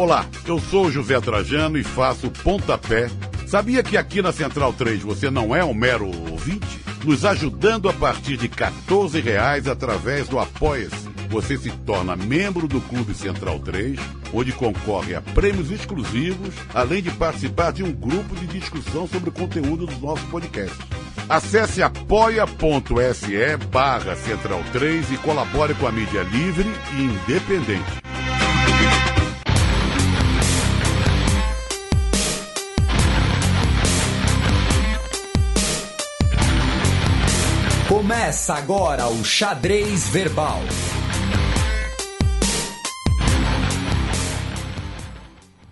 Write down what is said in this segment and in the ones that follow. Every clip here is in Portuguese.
Olá, eu sou o José Trajano e faço Pontapé. Sabia que aqui na Central 3 você não é um mero ouvinte? Nos ajudando a partir de R$14 através do Apoia-se. Você se torna membro do Clube Central 3, onde concorre a prêmios exclusivos, além de participar de um grupo de discussão sobre o conteúdo dos nossos podcasts. Acesse apoia.se/Central 3 e colabore com a mídia livre e independente. Começa agora o Xadrez Verbal.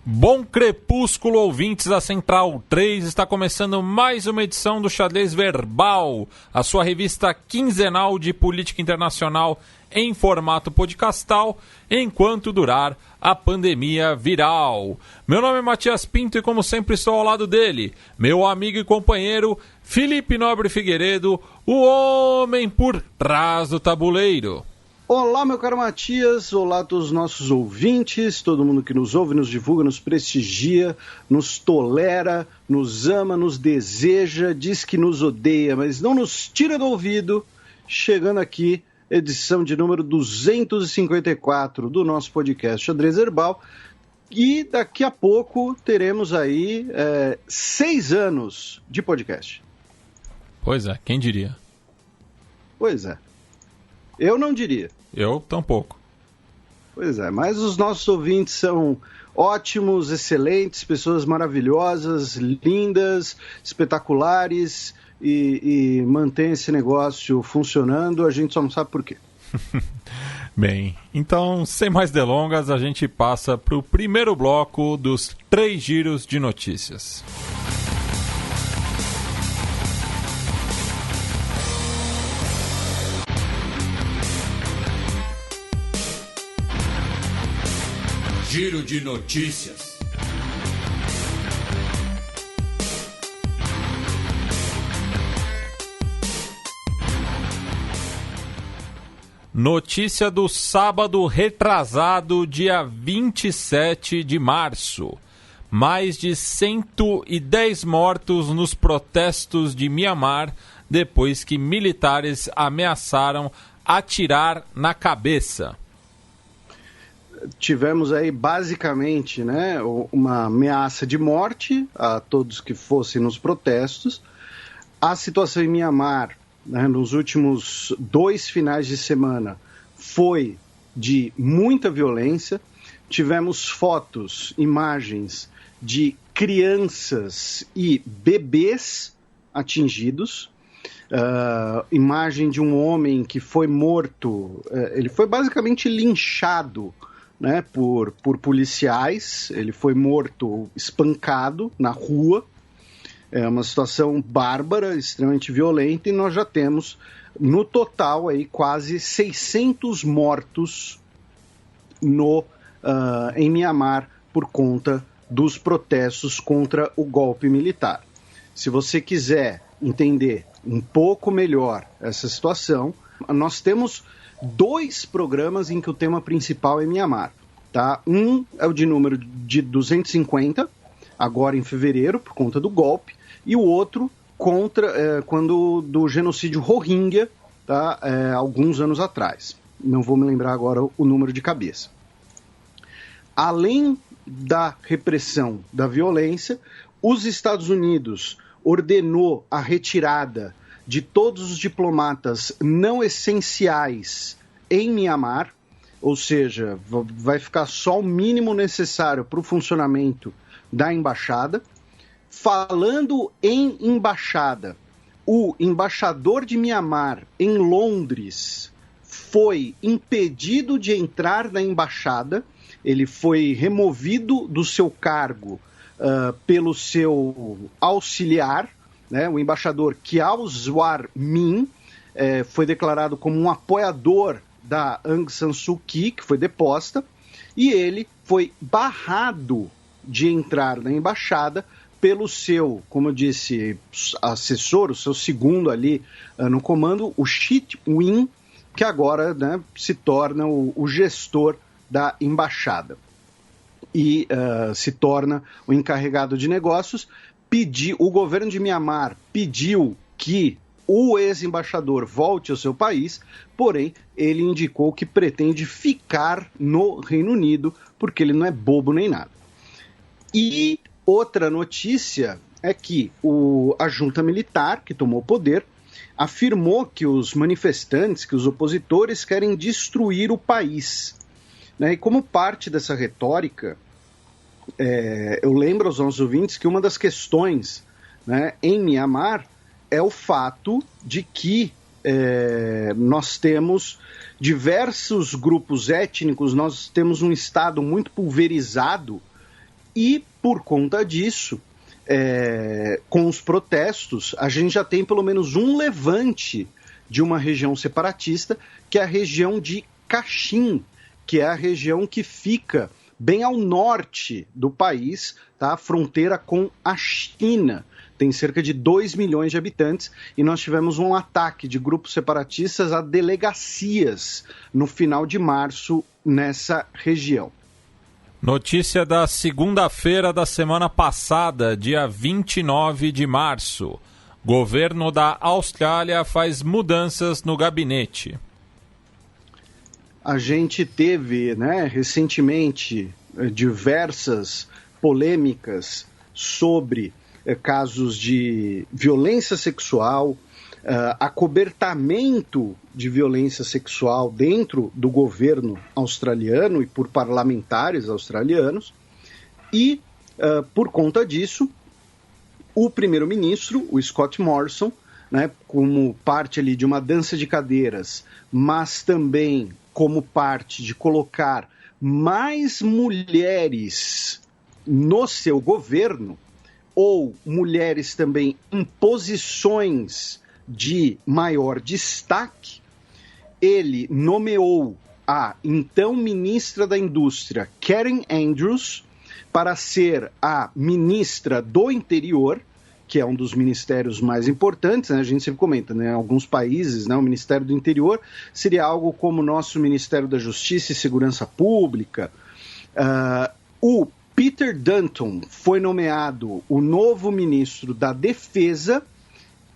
Bom crepúsculo, ouvintes da Central 3, está começando mais uma edição do Xadrez Verbal, a sua revista quinzenal de política internacional em formato podcastal, enquanto durar a pandemia viral. Meu nome é Matias Pinto e, como sempre, estou ao lado dele, meu amigo e companheiro Felipe Nobre Figueiredo, o homem por trás do tabuleiro. Olá, meu caro Matias, olá a todos os nossos ouvintes, todo mundo que nos ouve, nos divulga, nos prestigia, nos tolera, nos ama, nos deseja, diz que nos odeia, mas não nos tira do ouvido. Chegando aqui, edição de número 254 do nosso podcast Xadrez Verbal. E daqui a pouco teremos aí 6 anos de podcast. Pois é, quem diria? Pois é. Eu não diria. Eu tampouco. Pois é, mas os nossos ouvintes são ótimos, excelentes, pessoas maravilhosas, lindas, espetaculares e mantém esse negócio funcionando, a gente só não sabe por quê. Bem, então, sem mais delongas, a gente passa para o primeiro bloco dos 3 giros de notícias. Giro de notícias. Notícia do sábado retrasado, dia 27 de março. Mais de 110 mortos nos protestos de Mianmar depois que militares ameaçaram atirar na cabeça. Tivemos aí basicamente, né, uma ameaça de morte a todos que fossem nos protestos. A situação em Mianmar, né, nos últimos 2 finais de semana foi de muita violência. Tivemos fotos, imagens de crianças e bebês atingidos. Imagem de um homem que foi morto, ele foi basicamente linchado, né, por policiais. Ele foi morto, espancado na rua. É uma situação bárbara, extremamente violenta, e nós já temos, no total, aí, quase 600 mortos em Mianmar por conta dos protestos contra o golpe militar. Se você quiser entender um pouco melhor essa situação, nós temos 2 programas em que o tema principal é Mianmar. Tá? Um é o de número de 250, agora em fevereiro, por conta do golpe, e o outro do genocídio Rohingya, tá? Alguns anos atrás. Não vou me lembrar agora o número de cabeça. Além da repressão da violência, os Estados Unidos ordenou a retirada de todos os diplomatas não essenciais em Mianmar, ou seja, vai ficar só o mínimo necessário para o funcionamento da embaixada. Falando em embaixada, o embaixador de Mianmar em Londres foi impedido de entrar na embaixada. Ele foi removido do seu cargo pelo seu auxiliar, né, o embaixador Kyaw Zwar Min, foi declarado como um apoiador da Aung San Suu Kyi, que foi deposta, e ele foi barrado de entrar na embaixada pelo seu, como eu disse, assessor, o seu segundo ali no comando, o Chit Win, que agora, né, se torna o gestor da embaixada. e se torna o encarregado de negócios. O governo de Mianmar pediu que o ex-embaixador volte ao seu país, porém ele indicou que pretende ficar no Reino Unido, porque ele não é bobo nem nada. E outra notícia é que a junta militar, que tomou poder, afirmou que os manifestantes, que os opositores querem destruir o país. E como parte dessa retórica, eu lembro aos nossos ouvintes que uma das questões, né, em Mianmar é o fato de que nós temos diversos grupos étnicos, nós temos um Estado muito pulverizado e, por conta disso, com os protestos, a gente já tem pelo menos um levante de uma região separatista, que é a região de Kachin, que é a região que fica bem ao norte do país, tá? Fronteira com a China. Tem cerca de 2 milhões de habitantes e nós tivemos um ataque de grupos separatistas a delegacias no final de março nessa região. Notícia da segunda-feira da semana passada, dia 29 de março. Governo da Austrália faz mudanças no gabinete. A gente teve, recentemente, diversas polêmicas sobre casos de violência sexual, acobertamento de violência sexual dentro do governo australiano e por parlamentares australianos. E, por conta disso, o primeiro-ministro, o Scott Morrison, como parte ali de uma dança de cadeiras, mas também como parte de colocar mais mulheres no seu governo, ou mulheres também em posições de maior destaque, ele nomeou a então ministra da Indústria, Karen Andrews, para ser a ministra do Interior, que é um dos ministérios mais importantes, a gente sempre comenta, em alguns países, o Ministério do Interior seria algo como o nosso Ministério da Justiça e Segurança Pública. O Peter Dutton foi nomeado o novo ministro da Defesa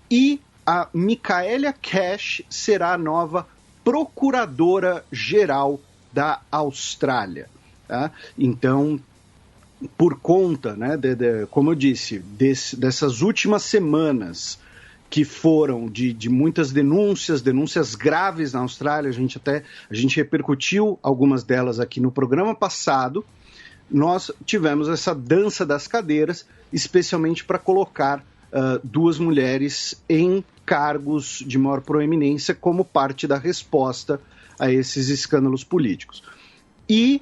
e a Michaelia Cash será a nova procuradora-geral da Austrália. Tá? Então, por conta, como eu disse, dessas últimas semanas que foram de muitas denúncias graves na Austrália, a gente repercutiu algumas delas aqui no programa passado, nós tivemos essa dança das cadeiras, especialmente para colocar duas mulheres em cargos de maior proeminência como parte da resposta a esses escândalos políticos. E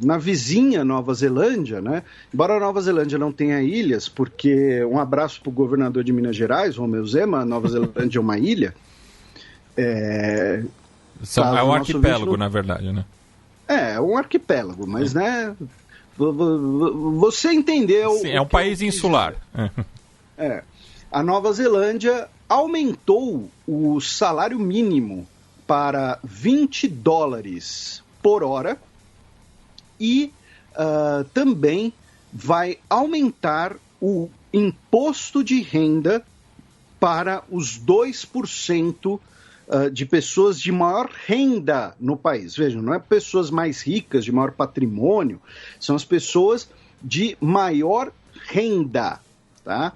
na vizinha Nova Zelândia, embora a Nova Zelândia não tenha ilhas, porque um abraço para o governador de Minas Gerais, Romeu Zema, a Nova Zelândia é uma ilha. É um arquipélago, na verdade, né? É um arquipélago, mas, você entendeu... Sim, é um país insular. A Nova Zelândia aumentou o salário mínimo para $20 por hora e também vai aumentar o imposto de renda para os 2% de pessoas de maior renda no país. Vejam, não é pessoas mais ricas, de maior patrimônio, são as pessoas de maior renda, tá?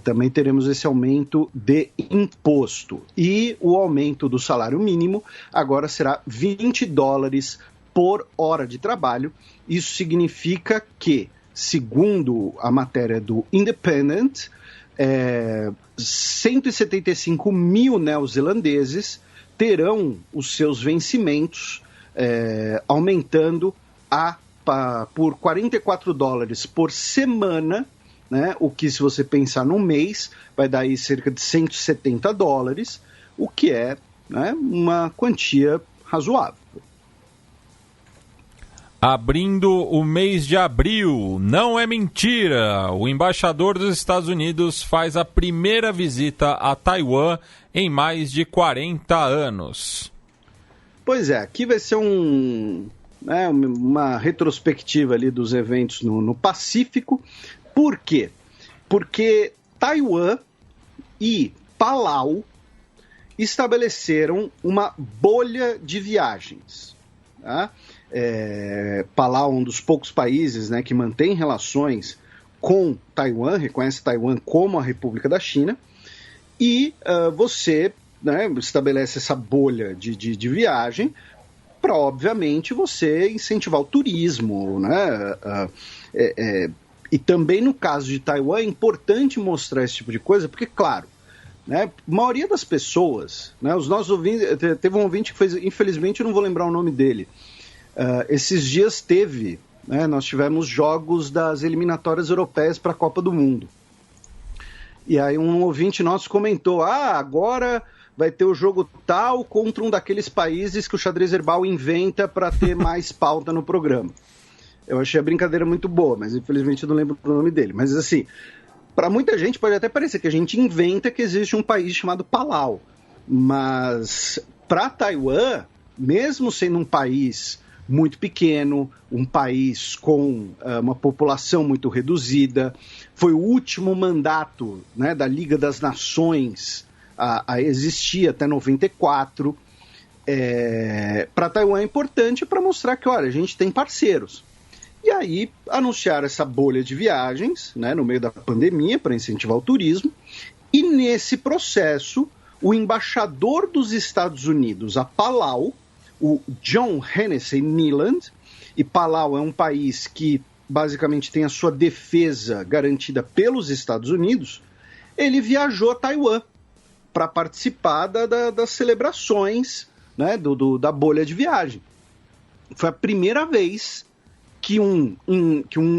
Também teremos esse aumento de imposto. E o aumento do salário mínimo agora será $20 por hora de trabalho. Isso significa que, segundo a matéria do Independent, 175 mil neozelandeses terão os seus vencimentos aumentando por $44 por semana, o que, se você pensar num mês, vai dar aí cerca de $170, o que é uma quantia razoável. Abrindo o mês de abril, não é mentira, o embaixador dos Estados Unidos faz a primeira visita a Taiwan em mais de 40 anos. Pois é, aqui vai ser um né, uma retrospectiva ali dos eventos no Pacífico. Por quê? Porque Taiwan e Palau estabeleceram uma bolha de viagens. Tá? Palau é um dos poucos países, né, que mantém relações com Taiwan, reconhece Taiwan como a República da China, e você, né, estabelece essa bolha de viagem para, obviamente, você incentivar o turismo, né? E também no caso de Taiwan é importante mostrar esse tipo de coisa, porque, claro, né, a maioria das pessoas, né, os nossos ouvintes, teve um ouvinte que fez, infelizmente eu não vou lembrar o nome dele, esses dias né, nós tivemos jogos das eliminatórias europeias para a Copa do Mundo. E aí um ouvinte nosso comentou, agora vai ter o jogo tal contra um daqueles países que o Xadrez Verbal inventa para ter mais pauta no programa. Eu achei a brincadeira muito boa, mas infelizmente eu não lembro o nome dele. Mas assim, para muita gente pode até parecer que a gente inventa que existe um país chamado Palau. Mas para Taiwan, mesmo sendo um país muito pequeno, um país com uma população muito reduzida, foi o último mandato, né, da Liga das Nações a existir até 94. Para Taiwan é importante para mostrar que, olha, a gente tem parceiros. E aí anunciaram essa bolha de viagens, né, no meio da pandemia para incentivar o turismo. E nesse processo, o embaixador dos Estados Unidos a Palau, o John Hennessy Neeland, e Palau é um país que basicamente tem a sua defesa garantida pelos Estados Unidos, ele viajou a Taiwan para participar das celebrações, né, da bolha de viagem. Foi a primeira vez que um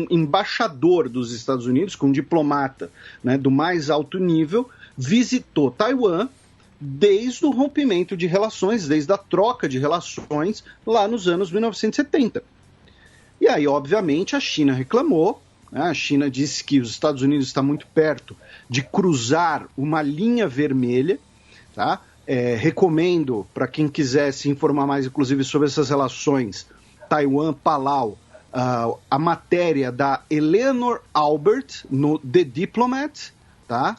embaixador dos Estados Unidos, que um diplomata, né, do mais alto nível, visitou Taiwan desde o rompimento de relações, desde a troca de relações lá nos anos 1970. E aí, obviamente, a China reclamou, né? A China disse que os Estados Unidos estão muito perto de cruzar uma linha vermelha, tá? Recomendo, para quem quiser se informar mais, inclusive, sobre essas relações Taiwan-Palau, a matéria da Eleanor Albert no The Diplomat, tá?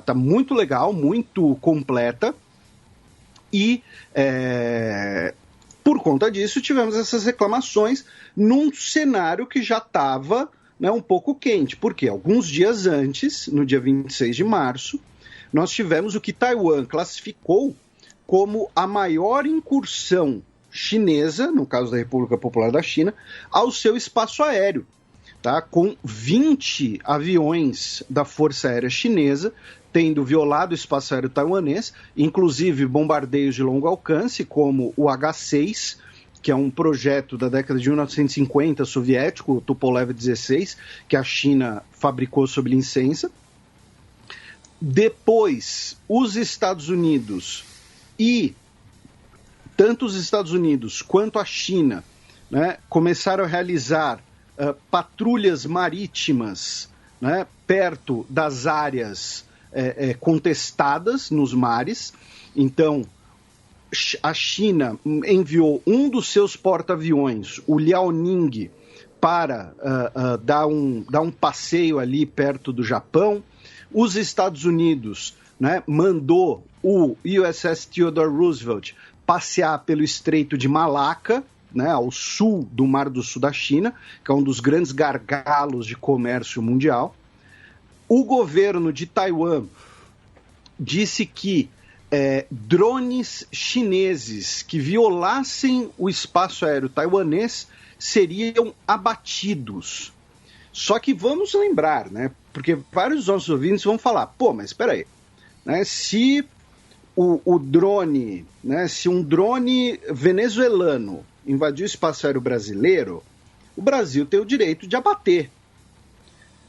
Tá muito legal, muito completa. E por conta disso tivemos essas reclamações num cenário que já estava, né, um pouco quente. Porque alguns dias antes, no dia 26 de março, nós tivemos o que Taiwan classificou como a maior incursão chinesa, no caso da República Popular da China, ao seu espaço aéreo, tá? Com 20 aviões da Força Aérea Chinesa tendo violado o espaço aéreo taiwanês, inclusive bombardeios de longo alcance, como o H-6, que é um projeto da década de 1950 soviético, o Tupolev 16, que a China fabricou sob licença. Depois, os Estados Unidos, e tanto os Estados Unidos quanto a China, né, começaram a realizar patrulhas marítimas, né, perto das áreas contestadas nos mares. Então, a China enviou um dos seus porta-aviões, o Liaoning, para dar um passeio ali perto do Japão. Os Estados Unidos, né, mandou o USS Theodore Roosevelt passear pelo Estreito de Malaca, né, ao sul do Mar do Sul da China, que é um dos grandes gargalos de comércio mundial. O governo de Taiwan disse que drones chineses que violassem o espaço aéreo taiwanês seriam abatidos. Só que vamos lembrar, né, porque vários dos nossos ouvintes vão falar, mas espera aí, né, se o drone, né, se um drone venezuelano invadir o espaço aéreo brasileiro, o Brasil tem o direito de abater.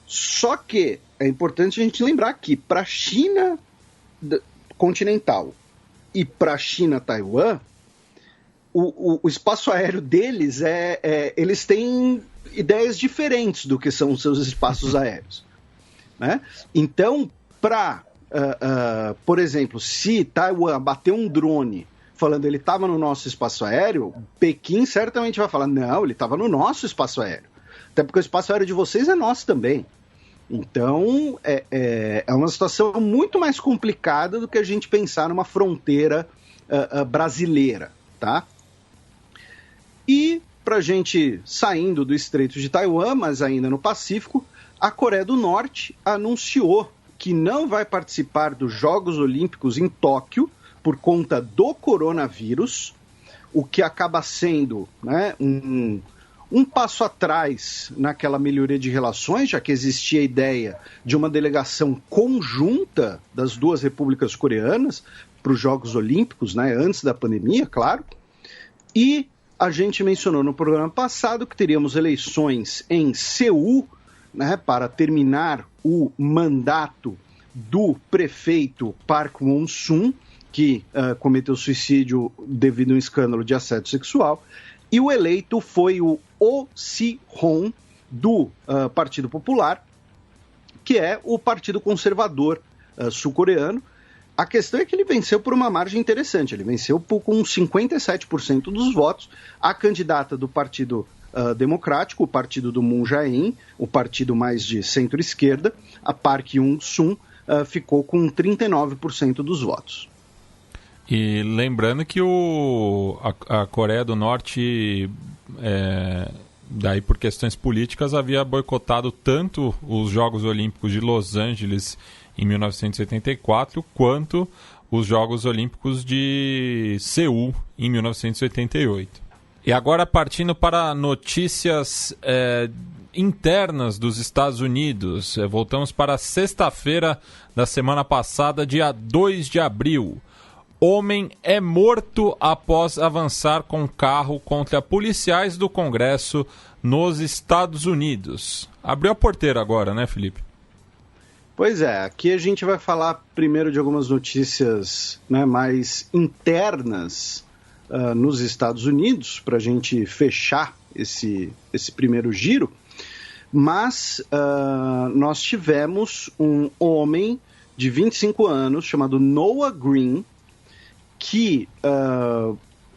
Só que é importante a gente lembrar que para a China continental e para a China-Taiwan, o espaço aéreo deles eles têm ideias diferentes do que são os seus espaços aéreos, né? Então, por exemplo, se Taiwan bater um drone falando ele estava no nosso espaço aéreo, Pequim certamente vai falar, não, ele estava no nosso espaço aéreo. Até porque o espaço aéreo de vocês é nosso também. Então, é uma situação muito mais complicada do que a gente pensar numa fronteira brasileira, tá? E, para a gente saindo do Estreito de Taiwan, mas ainda no Pacífico, a Coreia do Norte anunciou que não vai participar dos Jogos Olímpicos em Tóquio por conta do coronavírus, o que acaba sendo, né, um passo atrás naquela melhoria de relações, já que existia a ideia de uma delegação conjunta das duas repúblicas coreanas para os Jogos Olímpicos, né, antes da pandemia, claro. E a gente mencionou no programa passado que teríamos eleições em Seul, né, para terminar o mandato do prefeito Park Won-sun, que cometeu suicídio devido a um escândalo de assédio sexual. E o eleito foi o Oh Si-hon, do Partido Popular, que é o partido conservador sul-coreano. A questão é que ele venceu por uma margem interessante, ele venceu com 57% dos votos. A candidata do Partido Democrático, o partido do Moon Jae-in, o partido mais de centro-esquerda, a Park Yoon-sun, ficou com 39% dos votos. E lembrando que a Coreia do Norte, daí por questões políticas, havia boicotado tanto os Jogos Olímpicos de Los Angeles em 1984, quanto os Jogos Olímpicos de Seul em 1988. E agora partindo para notícias internas dos Estados Unidos, voltamos para sexta-feira da semana passada, dia 2 de abril. Homem é morto após avançar com carro contra policiais do Congresso nos Estados Unidos. Abriu a porteira agora, né, Felipe? Pois é, aqui a gente vai falar primeiro de algumas notícias, né, mais internas nos Estados Unidos, para a gente fechar esse primeiro giro. Mas nós tivemos um homem de 25 anos chamado Noah Green, que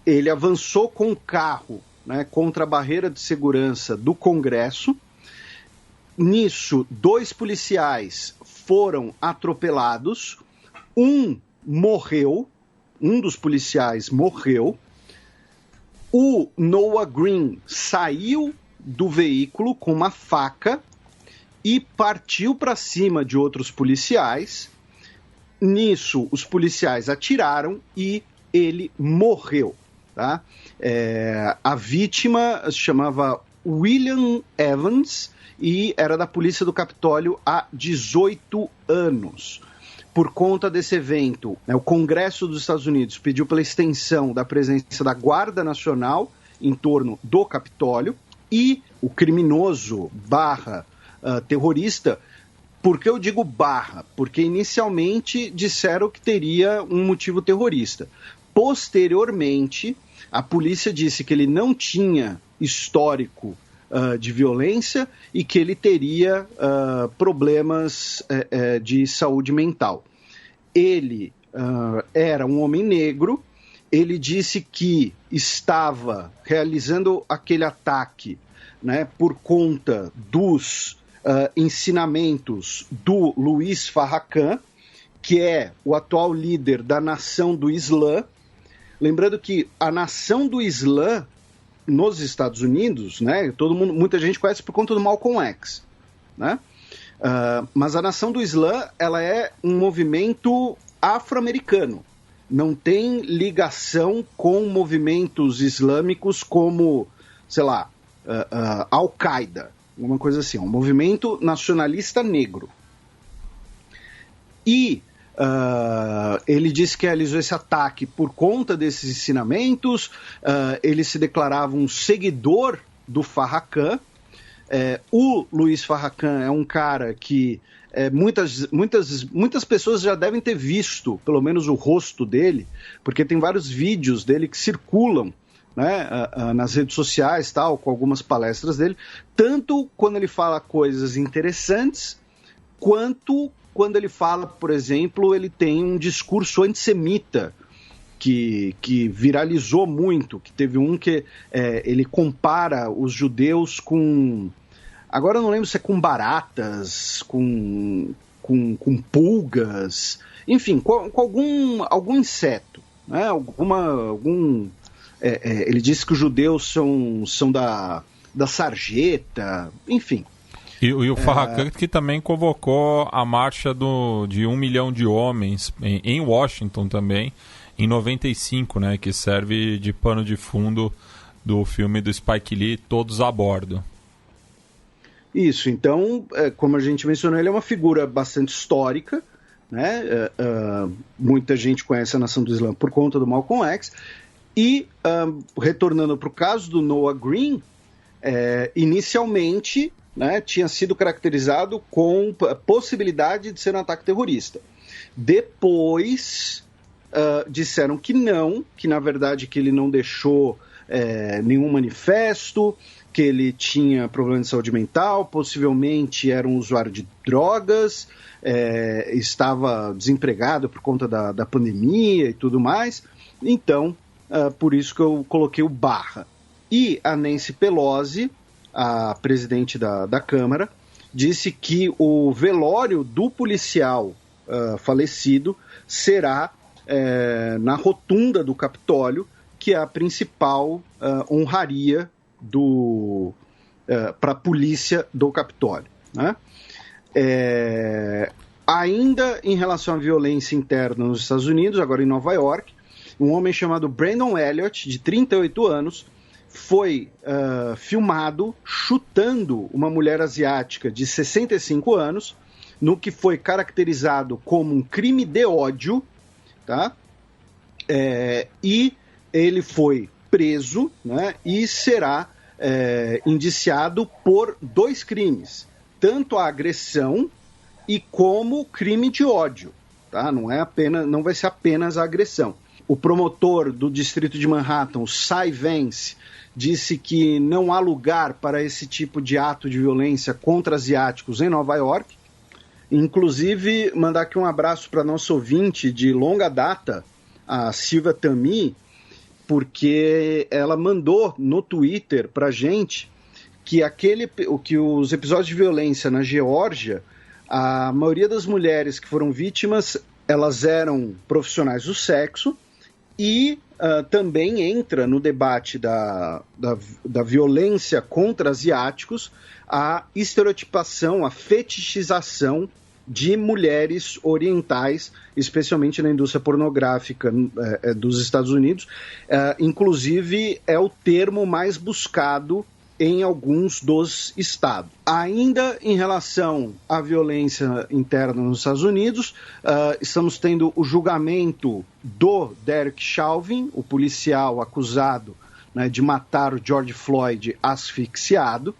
ele avançou com o carro, né, contra a barreira de segurança do Congresso. Nisso, 2 policiais foram atropelados, um dos policiais morreu. O Noah Green saiu do veículo com uma faca e partiu para cima de outros policiais. Nisso, os policiais atiraram e ele morreu. Tá? A vítima se chamava William Evans e era da Polícia do Capitólio há 18 anos. Por conta desse evento, o Congresso dos Estados Unidos pediu pela extensão da presença da Guarda Nacional em torno do Capitólio e o criminoso terrorista. Por que eu digo barra? Porque inicialmente disseram que teria um motivo terrorista. Posteriormente, a polícia disse que ele não tinha histórico de violência e que ele teria problemas de saúde mental. Ele era um homem negro, ele disse que estava realizando aquele ataque, né, por conta dos ensinamentos do Luiz Farrakhan, que é o atual líder da Nação do Islã. Lembrando que a Nação do Islã nos Estados Unidos, né, muita gente conhece por conta do Malcolm X, né? Mas a Nação do Islã, ela é um movimento afro-americano, não tem ligação com movimentos islâmicos como, sei lá, Al-Qaeda, uma coisa assim, um movimento nacionalista negro. E ele disse que realizou esse ataque por conta desses ensinamentos. Ele se declarava um seguidor do Farrakhan. O Luiz Farrakhan é um cara que muitas pessoas já devem ter visto, pelo menos o rosto dele, porque tem vários vídeos dele que circulam, né, nas redes sociais, tal, com algumas palestras dele, tanto quando ele fala coisas interessantes, quanto quando ele fala, por exemplo, ele tem um discurso antissemita que viralizou muito, que teve um que ele compara os judeus com... Agora eu não lembro se é com baratas, com pulgas, enfim, com algum inseto, né? Ele disse que os judeus são da sarjeta, enfim. E o Farrakhan que também convocou a marcha de 1 milhão de homens em Washington também, em 95, né, que serve de pano de fundo do filme do Spike Lee, Todos a Bordo. Isso, então, como a gente mencionou, ele é uma figura bastante histórica, né? Muita gente conhece a Nação do Islã por conta do Malcolm X, e retornando para o caso do Noah Green, inicialmente, né, tinha sido caracterizado com a possibilidade de ser um ataque terrorista. Depois disseram que não, que na verdade que ele não deixou nenhum manifesto, que ele tinha problema de saúde mental, possivelmente era um usuário de drogas, estava desempregado por conta da pandemia e tudo mais. Então, por isso que eu coloquei o barra. E a Nancy Pelosi, a presidente da Câmara, disse que o velório do policial falecido será na rotunda do Capitólio, que é a principal honraria para a polícia do Capitólio, né? Ainda em relação à violência interna nos Estados Unidos, agora em Nova York, um homem chamado Brandon Elliott, de 38 anos, foi filmado chutando uma mulher asiática de 65 anos, no que foi caracterizado como um crime de ódio, tá? E ele foi preso, né, e será indiciado por 2 crimes, tanto a agressão e como crime de ódio, tá? Não vai ser apenas a agressão. O promotor do distrito de Manhattan, o Cy Vance, disse que não há lugar para esse tipo de ato de violência contra asiáticos em Nova York. Inclusive, mandar aqui um abraço para nosso ouvinte de longa data, a Silvia Tami, porque ela mandou no Twitter pra gente que os episódios de violência na Geórgia, a maioria das mulheres que foram vítimas, elas eram profissionais do sexo, e também entra no debate da violência contra asiáticos a estereotipação, a fetichização de mulheres orientais, especialmente na indústria pornográfica dos Estados Unidos. Inclusive, é o termo mais buscado em alguns dos estados. Ainda em relação à violência interna nos Estados Unidos, estamos tendo o julgamento do Derek Chauvin, o policial acusado, né, de matar o George Floyd asfixiado.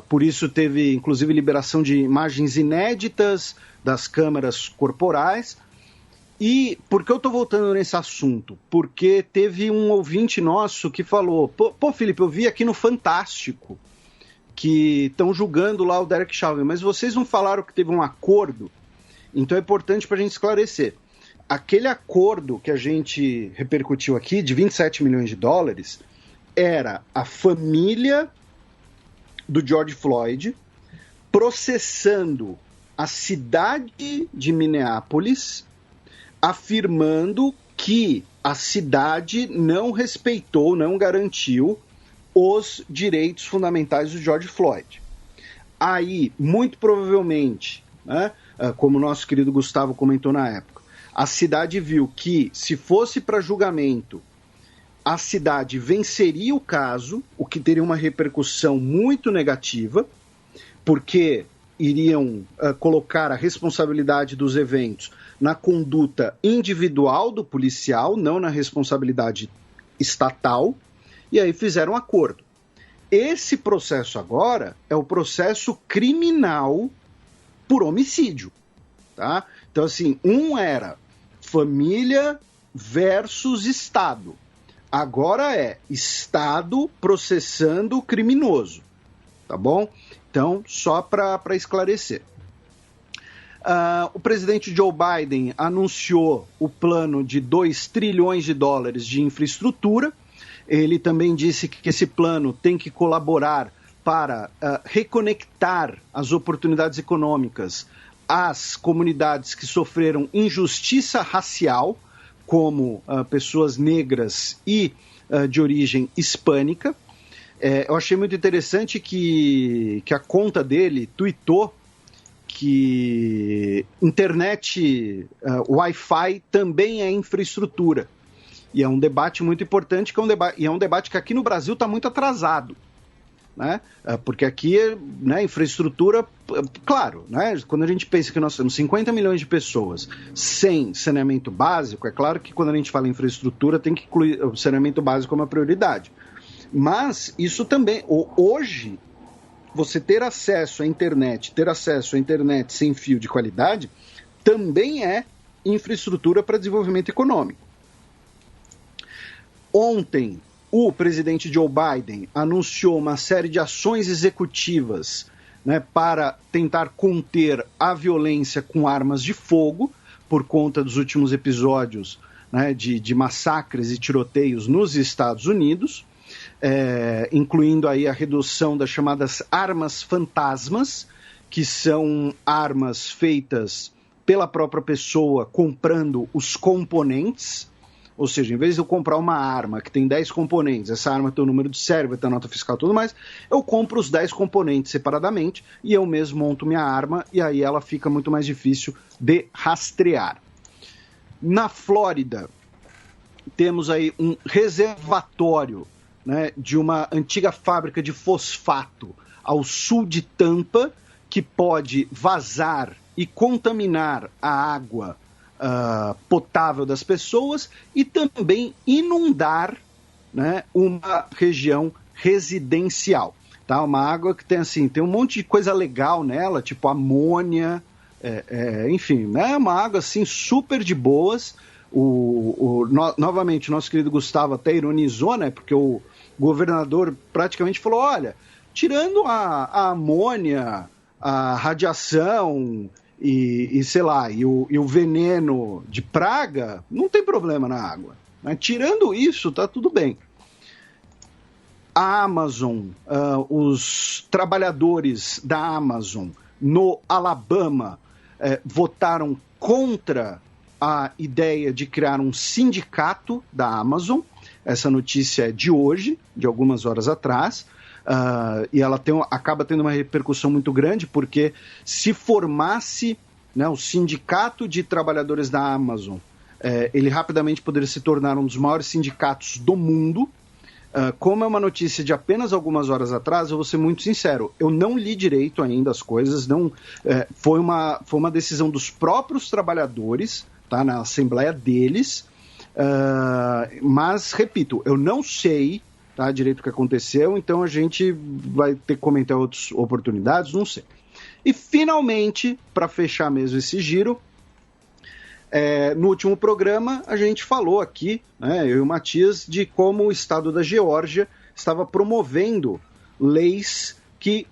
Por isso teve, inclusive, liberação de imagens inéditas das câmeras corporais. E por que eu estou voltando nesse assunto? Porque teve um ouvinte nosso que falou: Pô, Felipe, eu vi aqui no Fantástico que estão julgando lá o Derek Chauvin, mas vocês não falaram que teve um acordo? Então é importante para a gente esclarecer. Aquele acordo que a gente repercutiu aqui, de 27 milhões de dólares, era a família do George Floyd processando a cidade de Minneapolis, afirmando que a cidade não respeitou, não garantiu os direitos fundamentais do George Floyd. Aí, muito provavelmente, né, como o nosso querido Gustavo comentou na época, a cidade viu que, se fosse para julgamento, a cidade venceria o caso, o que teria uma repercussão muito negativa, porque iriam colocar a responsabilidade dos eventos na conduta individual do policial, não na responsabilidade estatal, e aí fizeram um acordo. Esse processo agora é o processo criminal por homicídio, tá? Então, assim, era família versus Estado. Agora é Estado processando o criminoso, tá bom? Então, só para esclarecer. O presidente Joe Biden anunciou o plano de $2 trilhões de infraestrutura. Ele também disse que esse plano tem que colaborar para reconectar as oportunidades econômicas às comunidades que sofreram injustiça racial, como pessoas negras e de origem hispânica. Eu achei muito interessante que a conta dele tweetou que internet, Wi-Fi também é infraestrutura. E é um debate muito importante, e é um debate que aqui no Brasil está muito atrasado. Né? Porque aqui, né, infraestrutura, claro, né, quando a gente pensa que nós temos 50 milhões de pessoas sem saneamento básico, é claro que quando a gente fala em infraestrutura tem que incluir o saneamento básico como uma prioridade. Mas isso também, hoje, você ter acesso à internet sem fio de qualidade, também é infraestrutura para desenvolvimento econômico. Ontem, o presidente Joe Biden anunciou uma série de ações executivas, né, para tentar conter a violência com armas de fogo, por conta dos últimos episódios, né, de massacres e tiroteios nos Estados Unidos. Incluindo aí a redução das chamadas armas fantasmas, que são armas feitas pela própria pessoa comprando os componentes, ou seja, em vez de eu comprar uma arma que tem 10 componentes, essa arma tem o número de série, vai ter a nota fiscal e tudo mais, eu compro os 10 componentes separadamente e eu mesmo monto minha arma e aí ela fica muito mais difícil de rastrear. Na Flórida, temos aí um reservatório, né, de uma antiga fábrica de fosfato ao sul de Tampa, que pode vazar e contaminar a água potável das pessoas e também inundar, né, uma região residencial. Tá? Uma água que tem um monte de coisa legal nela, tipo amônia, enfim, né, uma água assim, super de boas. Novamente, o nosso querido Gustavo até ironizou, né, porque o governador praticamente falou, olha, tirando a amônia, a radiação e sei lá, e o veneno de praga, não tem problema na água. Né? Tirando isso, tá tudo bem. A Amazon, os trabalhadores da Amazon no Alabama votaram contra a ideia de criar um sindicato da Amazon. Essa notícia é de hoje, de algumas horas atrás, e ela acaba tendo uma repercussão muito grande, porque se formasse, né, o sindicato de trabalhadores da Amazon, ele rapidamente poderia se tornar um dos maiores sindicatos do mundo. Como é uma notícia de apenas algumas horas atrás, eu vou ser muito sincero, eu não li direito ainda as coisas, foi uma decisão dos próprios trabalhadores, tá, na assembleia deles, mas, repito, eu não sei, tá, direito o que aconteceu, então a gente vai ter que comentar outras oportunidades, não sei. E, finalmente, para fechar mesmo esse giro, no último programa a gente falou aqui, né, eu e o Matias, de como o estado da Geórgia estava promovendo leis que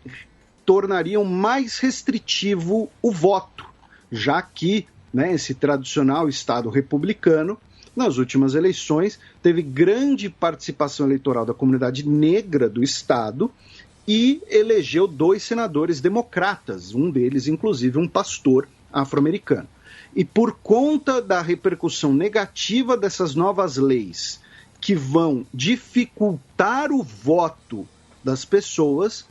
tornariam mais restritivo o voto, já que, né, esse tradicional estado republicano, nas últimas eleições, teve grande participação eleitoral da comunidade negra do estado e elegeu 2 senadores democratas, um deles, inclusive, um pastor afro-americano. E por conta da repercussão negativa dessas novas leis, que vão dificultar o voto das pessoas,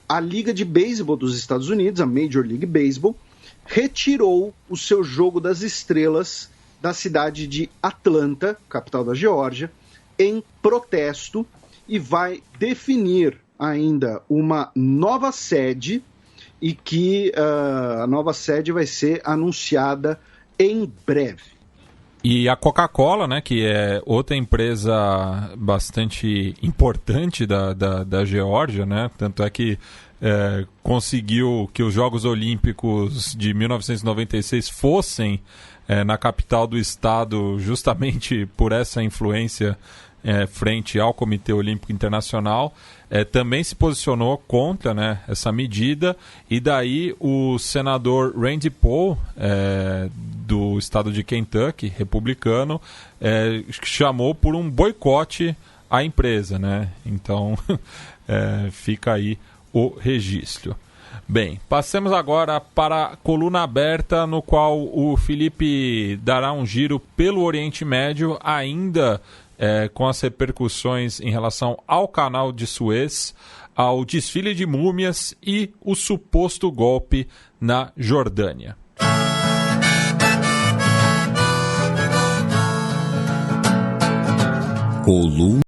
a Liga de Beisebol dos Estados Unidos, a Major League Baseball, retirou o seu jogo das estrelas da cidade de Atlanta, capital da Geórgia, em protesto, e vai definir ainda uma nova sede, e que a nova sede vai ser anunciada em breve. E a Coca-Cola, né, que é outra empresa bastante importante da Geórgia, né, tanto é que conseguiu que os Jogos Olímpicos de 1996 fossem na capital do estado, justamente por essa influência frente ao Comitê Olímpico Internacional, também se posicionou contra, né, essa medida, e daí o senador Randy Paul, do estado de Kentucky, republicano, chamou por um boicote à empresa, né? Então fica aí o registro. Bem, passemos agora para a coluna aberta, no qual o Felipe dará um giro pelo Oriente Médio, ainda com as repercussões em relação ao canal de Suez, ao desfile de múmias e o suposto golpe na Jordânia. Coluna